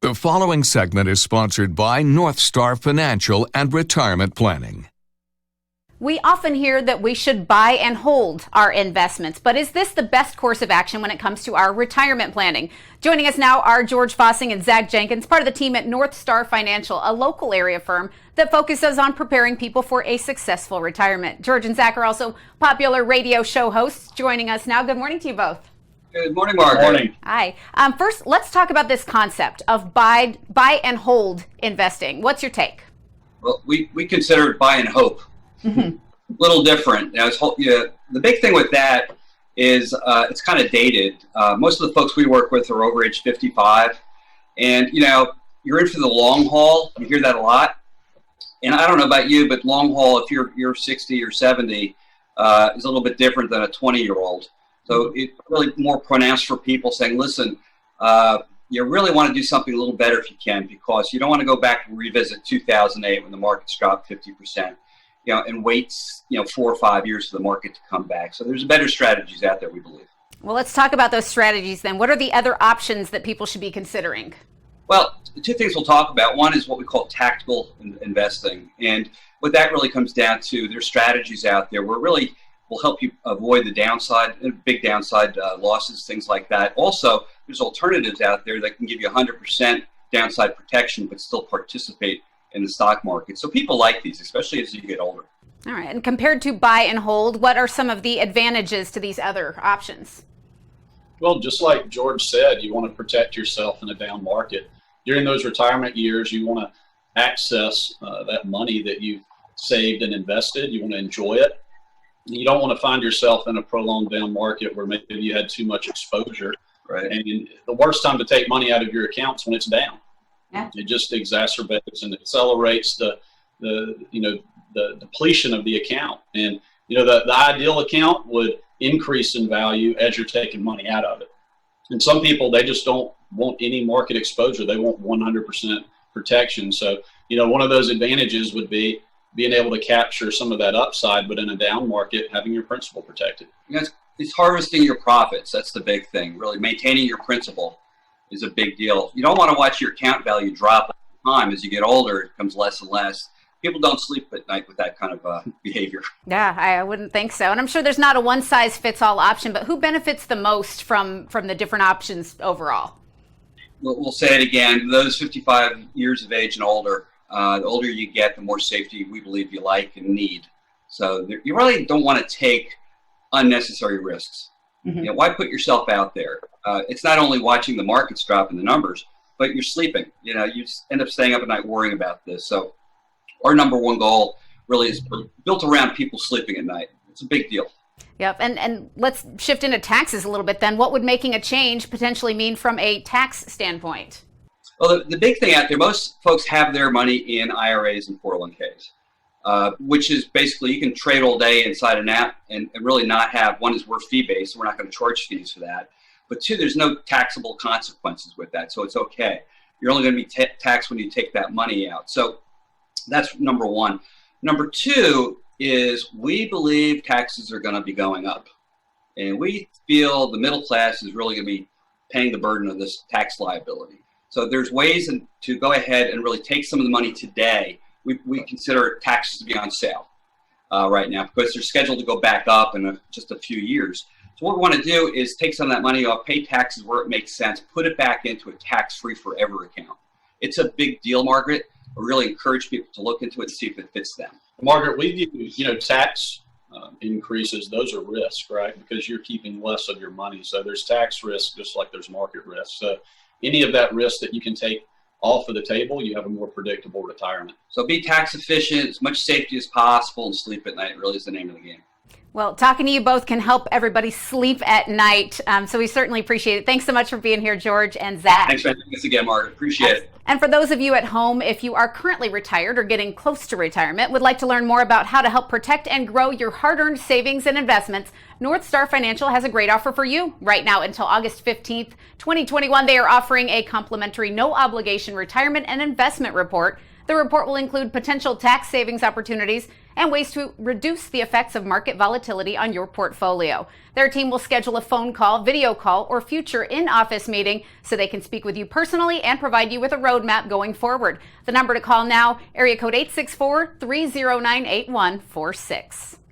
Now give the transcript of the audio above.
The following segment is sponsored by North Star Financial and Retirement Planning. We often hear that we should buy and hold our investments, but is this the best course of action when it comes to our retirement planning? Joining us now are George Fossing and Zach Jenkins, part of the team at North Star Financial, a local area firm that focuses on preparing people for a successful retirement. George and Zach are also popular radio show hosts joining us now. Good morning to you both. Good morning, Mark. Good morning. Hi. First, let's talk about this concept of buy and hold investing. What's your take? Well, we consider it buy and hope. A little different. Now, the big thing with that is it's kind of dated. Most of the folks we work with are over age 55, and you're in for the long haul. You hear that a lot. And I don't know about you, but long haul, if you're 60 or 70, is a little bit different than a 20-year-old. So it's really more pronounced for people saying, listen, you really want to do something a little better if you can, because you don't want to go back and revisit 2008 when the market's dropped 50%, and wait, 4 or 5 years for the market to come back. So there's better strategies out there, we believe. Well, let's talk about those strategies then. What are the other options that people should be considering? Well, the two things we'll talk about. One is what we call tactical investing. And what that really comes down to, there's strategies out there where really will help you avoid the downside, big downside losses, things like that. Also, there's alternatives out there that can give you 100% downside protection but still participate in the stock market. So people like these, especially as you get older. All right. And compared to buy and hold, what are some of the advantages to these other options? Well, just like George said, you want to protect yourself in a down market. During those retirement years, you want to access that money that you've saved and invested. You want to enjoy it. You don't want to find yourself in a prolonged down market where maybe you had too much exposure. Right. And the worst time to take money out of your account is when it's down. Yeah. It just exacerbates and accelerates the depletion of the account. And the ideal account would increase in value as you're taking money out of it. And some people, they just don't want any market exposure. They want 100% protection. So one of those advantages would be being able to capture some of that upside, but in a down market, having your principal protected. It's harvesting your profits. That's the big thing. Really maintaining your principal is a big deal. You don't want to watch your account value drop over time. As you get older, it becomes less and less. People don't sleep at night with that kind of behavior. Yeah, I wouldn't think so. And I'm sure there's not a one-size-fits-all option, but who benefits the most from the different options overall? We'll say it again. Those 55 years of age and older, the older you get, the more safety we believe you like and need. So you really don't want to take unnecessary risks. Why put yourself out there? It's not only watching the markets drop in the numbers, but you're sleeping. You end up staying up at night worrying about this. So our number one goal really is built around people sleeping at night. It's a big deal. Yep. And let's shift into taxes a little bit then. What would making a change potentially mean from a tax standpoint? Well, the big thing out there, most folks have their money in IRAs and 401ks, which is basically you can trade all day inside an app and really not have, one is we're fee-based, so we're not going to charge fees for that. But two, there's no taxable consequences with that, so it's okay. You're only going to be taxed when you take that money out. So that's number one. Number two is we believe taxes are going to be going up. And we feel the middle class is really going to be paying the burden of this tax liability. So there's ways to go ahead and really take some of the money today. We consider taxes to be on sale right now because they're scheduled to go back up in just a few years. So what we want to do is take some of that money off, pay taxes where it makes sense, put it back into a tax-free forever account. It's a big deal, Margaret. I really encourage people to look into it and see if it fits them. Margaret, we view, tax increases, those are risks, right? Because you're keeping less of your money. So there's tax risk just like there's market risk. So any of that risk that you can take off of the table, you have a more predictable retirement. So be tax efficient, as much safety as possible, and sleep at night really is the name of the game. Well, talking to you both can help everybody sleep at night. So we certainly appreciate it. Thanks so much for being here, George and Zach. Thanks for having us again, Margaret. Appreciate it. And for those of you at home, if you are currently retired or getting close to retirement, would like to learn more about how to help protect and grow your hard-earned savings and investments, North Star Financial has a great offer for you. Right now until August 15th, 2021, they are offering a complimentary no-obligation retirement and investment report. The report will include potential tax savings opportunities and ways to reduce the effects of market volatility on your portfolio. Their team will schedule a phone call, video call, or future in-office meeting so they can speak with you personally and provide you with a roadmap going forward. The number to call now, area code 864-309-8146.